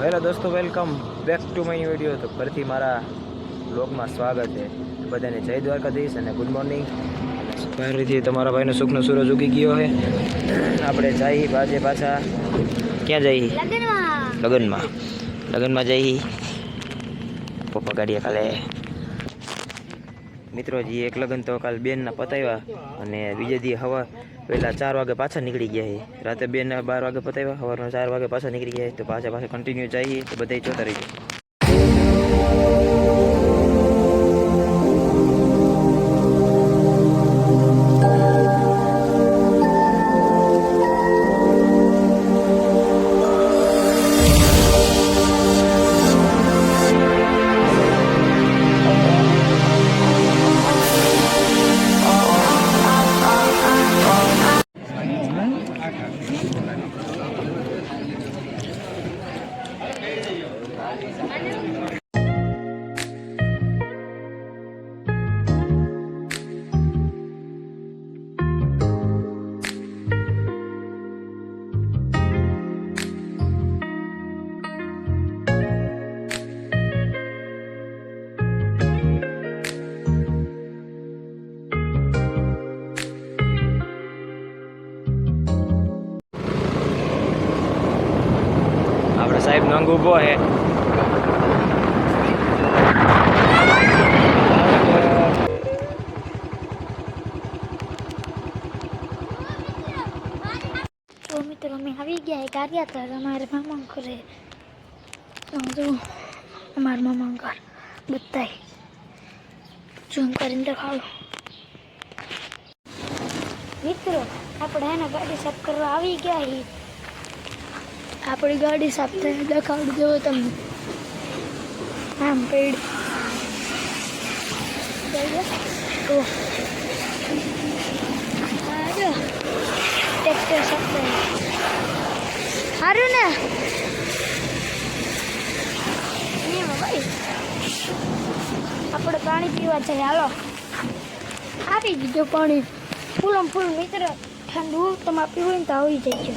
Hello દોસ્તો, welcome back to my video. તો ફરીથી મારા બ્લોગમાં સ્વાગત છે. બધાને જય દ્વારકાધીશ અને ગુડ મોર્નિંગ. ફરીથી તમારા ભાઈનો સુખનો સૂરજ ઉગી ગયો છે. આપણે જઈએ આજે પાછા ક્યાં જઈએ? લગ્નમાં જઈએ. પપ્પા ગાડીએ કાલે મિત્રો જી એક લગ્ન તો કાલે બેનના પતાવ્યા અને બીજે દી હવા પહેલાં 4 વાગે પાછા નીકળી ગયા છે. રાતે બેનના 12 વાગે પતાવ્યા, સવારના 4 વાગે પાછા નીકળી ગયા. તો પાછા કન્ટિન્યુ જઈએ તો બધા જોતા રહીએ. આપણે સાહેબ નંગ ઊભો છે. તો મિત્રો અમે આવી ગયા કાર્યા હતા અમારા મામા ઘરે. જો અમારા મામા ઘર બધાય ઝૂમ કરીને દેખાડો. મિત્રો આપણે એના ગાડી સાફ કરવા આવી ગયા છીએ. આપણી ગાડી સાફ થઈ દેખાડું જોવો તમને. આમ પેડ ટ્રેક્ટર સાફ થઈ સારું ને ભાઈ. આપણે પાણી પીવા જઈએ. હાલો આવી દીધું પાણી ફૂલમ ફૂલ. મિત્ર ઠંડુ તમારે પીવું હોય ને તો આવી જાય.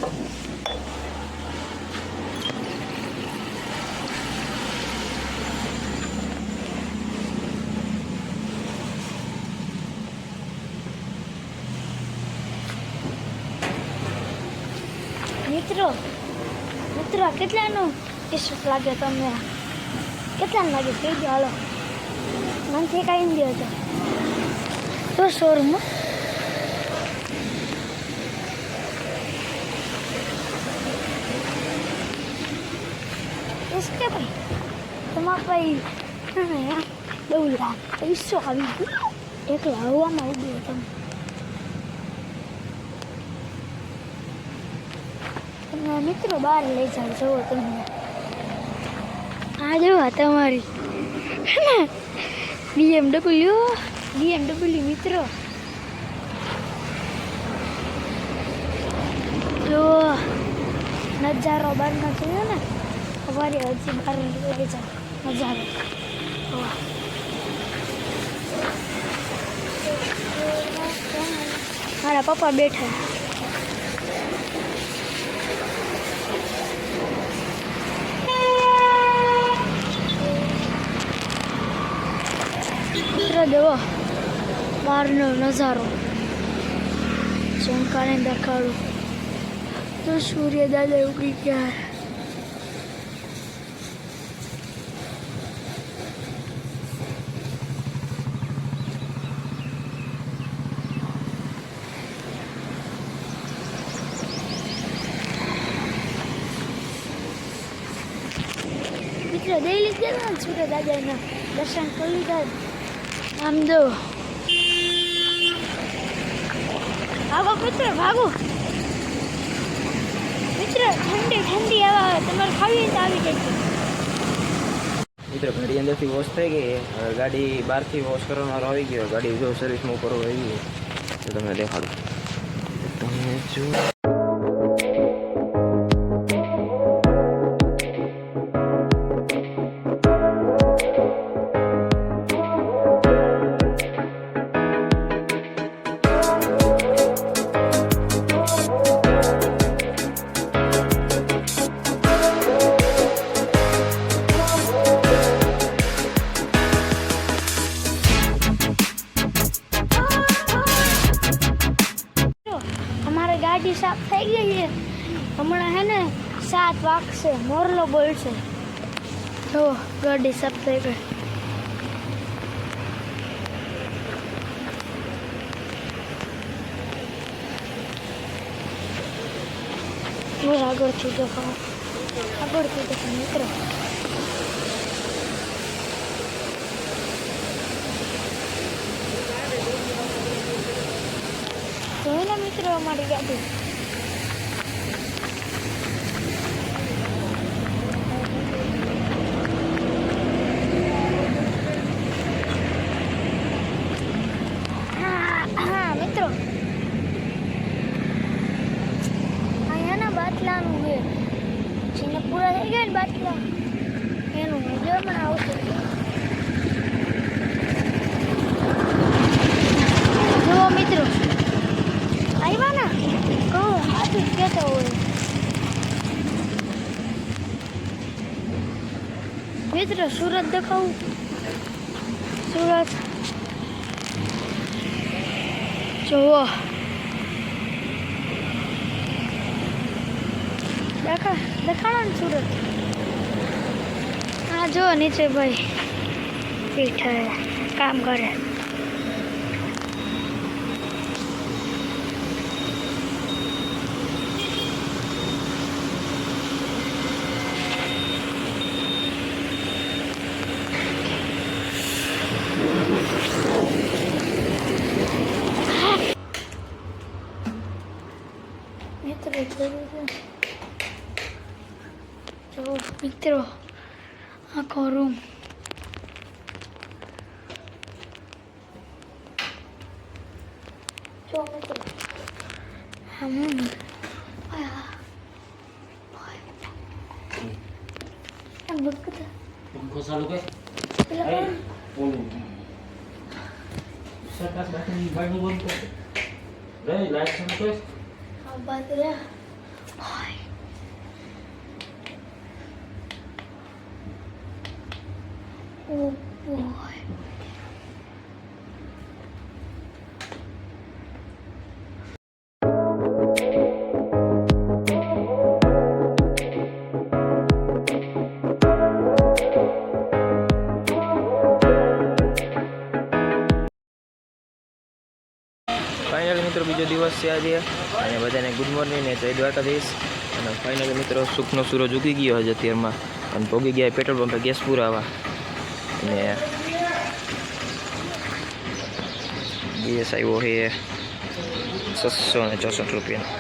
મિત્રો કેટલાનો ટી-શર્ટ લાગે તમને? કેટલાનો લાગે કહી દો. હાલો મનથી કાંઈ દો તો શોરૂમ इसके भाई તમારા ભાઈ બહુ લાગ પૈસો આવી ગયો. એકલા હવામાં ઉડ્યો તમે. મિત્રો બહાર લઈ જાવ. જુઓ તમને આ જોવા તમારી BMW મિત્રો. જો નજારો બહારનો જોયો ને સવારે હજી બહાર લઈ જાવ નજારો. મારા પપ્પા બેઠા. જુઓ બહારનો નજારો. ચમકાને દેખાડું તો સૂર્ય દાદા ઉગી ગયા. મિત્રો દઈ લીધા ને સૂર્ય દાદાના દર્શન કરી લીધા. આમ દો ભાગો મિત્ર ભાગો. મિત્ર ઠંડી હવા તમારે ખાવી તો આવી જાય. મિત્રો ગાડી અંદરથી વોશ થઈ ગઈ. હવે ગાડી બહારથી વોશ કરવાનો આવી ગયો. ગાડી જો સર્વિસમાં ઉપર આવી ગઈ તો તમને દેખાડું. તમે જો દાંત વાગશે, મોરલો બોલશે. જો ગાડી સાફ થઈ ગઈ. હું આગળથી દેખાવ, આગળથી દેખાવ મિત્રો. જોઈ ને મિત્રો અમારી ગાડી. હા મિત્રો, અહીંયાના બાટલાનું છે. જેને પૂરા થઈ ગયા ને બાટલા એનું જો મને આવશે. જુઓ મિત્રો, આવ્યા ને કહું સાચું જ કહેતા હોય. મિત્રો સુરત દેખાવું, સુરત જુઓ. દેખાડો ને સુરત. હા જો નીચે ભાઈ બેઠા કામ કરે. મિત્રો જો મિત્રો આખો રૂમ. જો મિત્રો पंखो चालू काय सरकार बाकी बाजू बंद कर रे लाइट चालू कर बात रे. Oh boy. ફાઇનલી મિત્રો બીજો દિવસ છે આજે અને બધાને ગુડ મોર્નિંગ ને જય દ્વારકાધીશ. અને ફાઇનલી મિત્રો સુખનો સૂરજ ઉગી ગયો હશે અત્યારમાં અને ભોગી ગયા પેટ્રોલ પંપે ગેસ પુરાવા અને ગેસ આવ્યો છે 664 રૂપિયા.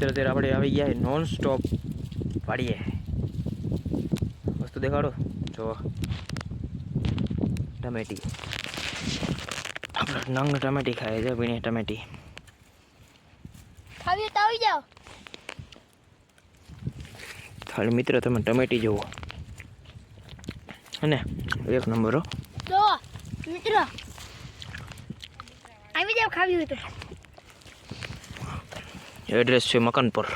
અત્યારે આપણે આવી ગયા નોન સ્ટોપ વાળીએ વસ્તુ દેખાડો. જો ટમેટી આપણે નંગ ટમેટી ખાય છે ભીણી ટમેટી ખાવી તો આવી જાઓ. ખાલી મિત્ર તમે ટમેટી જુઓ અને એક નંબર હો. જો મિત્ર આવી જાઓ ખાવી હોય તો. એડ્રેસ છે મકાનપુર.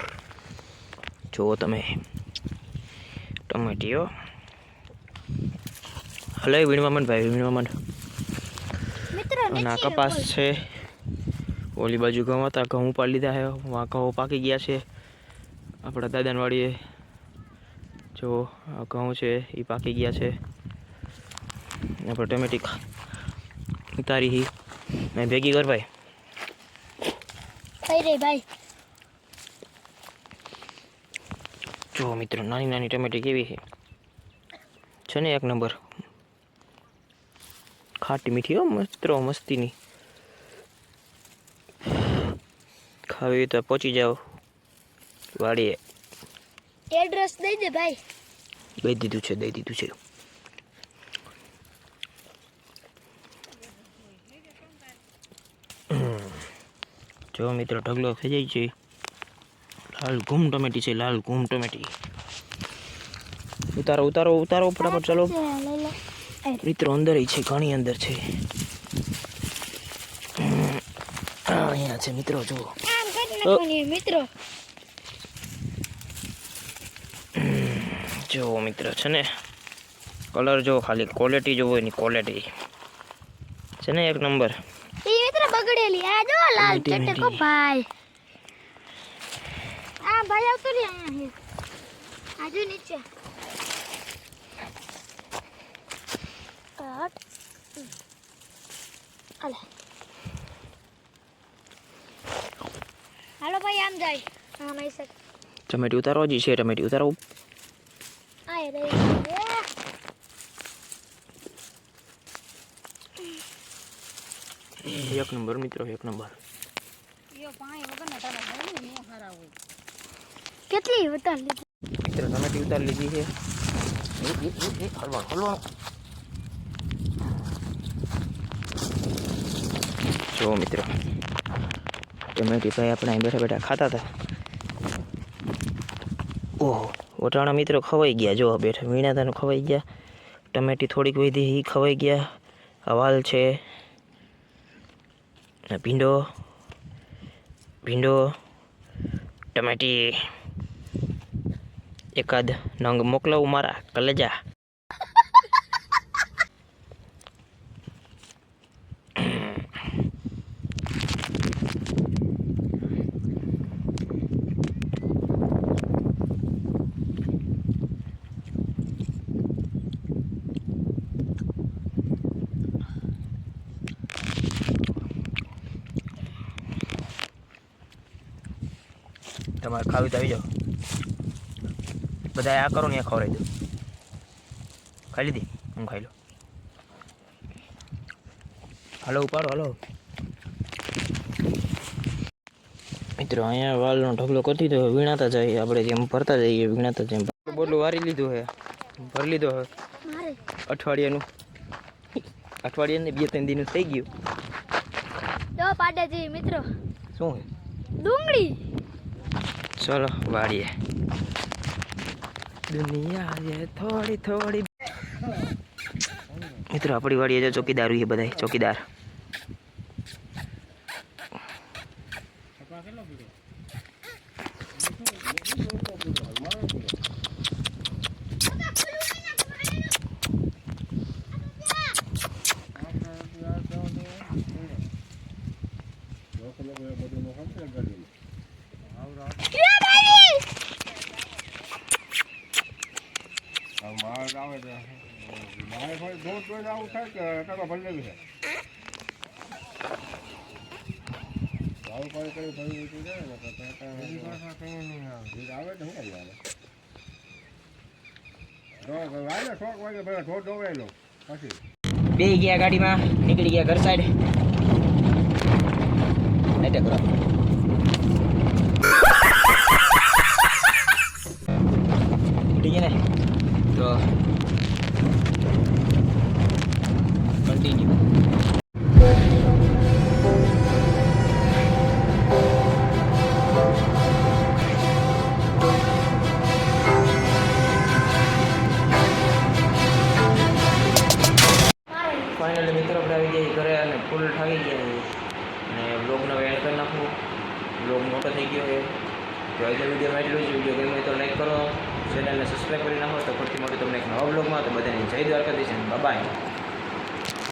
જુઓ તમે ટમેટીઓ હલે વીણવા માંડ ભાઈ વીણવા માંડ. અને આ કપાસ છે. ઓલી બાજુ ઘઉં હતા ઘઉં પાડી લીધા છે. વાં ઘઉં પાકી ગયા છે આપણા દાદાની વાડીએ. જો આ ઘઉં છે એ પાકી ગયા છે. આપણે ટમેટી ઉતારી હી ને ભેગી કર ભાઈ. થઈ રહી ભાઈ. જો મિત્રો નાની નાની ટમેટી કેવી છે ને એક નંબર. ખાટી મીઠી હો મિત્રો મસ્તીની. ખાવી તો પહોંચી જાઓ વાડીએ. એડ્રેસ દઈ દે ભાઈ. દઈ દીધું છે. જો મિત્રો ઢગલો થઈ જાય છે. લાલ ઘૂમ ટમેટી છે, લાલ ઘૂમ ટમેટી. ઉતારો ફટાફટ ચાલો લઈ લો. મિત્રો. અંદર છે, ઘણી અંદર છે. અહીંયા છે મિત્રો. જો આમ કરી નાખવાની મિત્રો. જો મિત્રો છે ને કલર જો, ખાલી ક્વોલિટી જોવો એની ક્વોલિટી છે ને એક નંબર. એ મિત્રો બગડેલી આ જો લાલ ચટકો ભાઈ. આ ભાઈ આવતો રે અહીંયા. આજુ નીચે. કટ. અલે. હાલો ભાઈ આમ જાય. હા મઈ સર. ટમેટી ઉતારો જી છે. ટમેટી ઉતારો. આય રે. એક નંબર મિત્રો, એક નંબર. કેટલી ઉતાર લીધી મિત્રો ટમેટી ઉતારી લીધી છે. હલવાનું. જો મિત્રો ટમેટી ભાઈ આપણે અહીં બેઠા બેઠા ખાતા હતા. ઓહો વટાણા મિત્રો ખવાઈ ગયા. જો બેઠા વીણા હતા ખવાઈ ગયા. ટમેટી થોડીક વધી એ ખવાઈ ગયા. હવાલ છે, ભીંડો ટમેટી. એકાદ નંગ મોકલાવું મારા કલેજા. તમારે ખાવી તો આવી જાઓ. બધા આ કરો ને, ખવડાવી દો. ખાઈ લીધી? હું ખાઈ લો. હાલો ઉપાડો, હાલો મિત્રો. અહીંયા વાલનો ઢગલો કરી દીધો. વીણાતા જાય આપણે, જેમ ભરતા જઈએ વીણાતા જેમ. બોટલું વારી લીધું છે, ભરી લીધો હવે. મારે અઠવાડિયાનું 2-3 દિનનું થઈ ગયું. જો પાડાજી મિત્રો. શું છે? ડુંગળી. ચલો વાળીએ. દુનિયા છે થોડી. મિત્રો આપણી વાડીએ જો ચોકીદાર છે બધા. ચોકીદાર બે ગયા ગાડીમાં, નીકળી ગયા ઘર સાઈડ. એટેક કરો. ઉઠી ગયા ને તો કન્ટિન્યુ. ફાઇનલી મિત્રો આપણે આવી ગયા ઘરે અને ફૂલ થાકી ગયા છે અને બ્લોગનો એન્ડ કરી નાખવું. બ્લોગ મોટો થઈ ગયો છે. તો આજનો વિડીયોમાં એટલું જ. વિડીયો ગમે તો લાઈક કરો, ચેનલને સબસ્ક્રાઈબ કરી નાખો. તો ફરીથી મળીએ તમને એક નવા બ્લોગમાં. તો બધાને જય દ્વારકાધીશ. બાય.